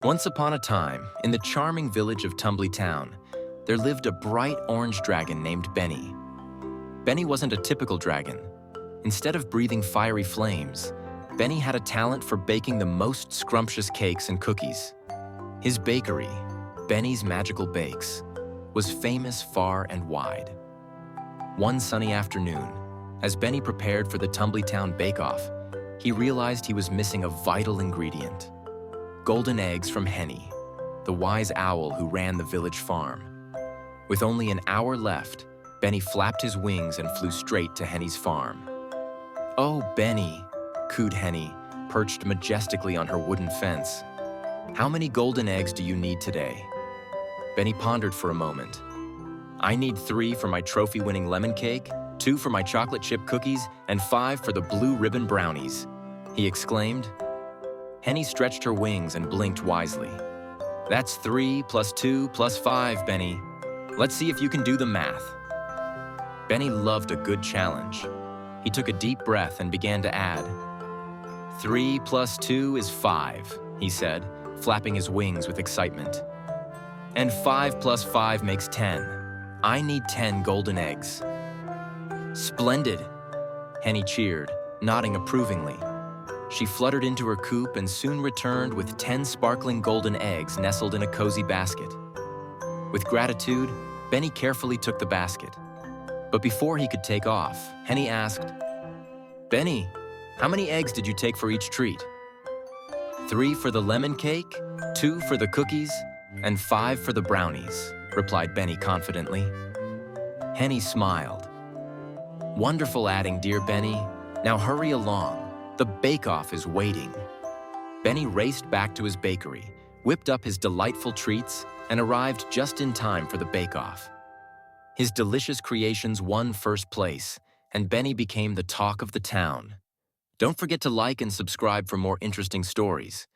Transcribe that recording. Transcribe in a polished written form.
Once upon a time, in the charming village of Tumbly Town, there lived a bright orange dragon named Benny. Benny wasn't a typical dragon. Instead of breathing fiery flames, Benny had a talent for baking the most scrumptious cakes and cookies. His bakery, Benny's Magical Bakes, was famous far and wide. One sunny afternoon, as Benny prepared for the Tumbly Town bake-off, he realized he was missing a vital ingredient: golden eggs from Henny, the wise owl who ran the village farm. With only an hour left, Benny flapped his wings and flew straight to Henny's farm. "Oh, Benny," cooed Henny, perched majestically on her wooden fence. "How many golden eggs do you need today?" Benny pondered for a moment. "I need 3 for my trophy-winning lemon cake, 2 for my chocolate chip cookies, and 5 for the blue ribbon brownies," he exclaimed. Henny stretched her wings and blinked wisely. "That's 3 plus 2 plus 5, Benny. Let's see if you can do the math." Benny loved a good challenge. He took a deep breath and began to add. 3 plus 2 is 5, he said, flapping his wings with excitement. "And 5 plus 5 makes 10. I need 10 golden eggs." "Splendid," Henny cheered, nodding approvingly. She fluttered into her coop and soon returned with 10 sparkling golden eggs nestled in a cozy basket. With gratitude, Benny carefully took the basket. But before he could take off, Henny asked, "Benny, how many eggs did you take for each treat?" 3 for the lemon cake, 2 for the cookies, and 5 for the brownies," replied Benny confidently. Henny smiled. "Wonderful adding, dear Benny. Now hurry along. The bake-off is waiting." Benny raced back to his bakery, whipped up his delightful treats, and arrived just in time for the bake-off. His delicious creations won first place, and Benny became the talk of the town. Don't forget to like and subscribe for more interesting stories.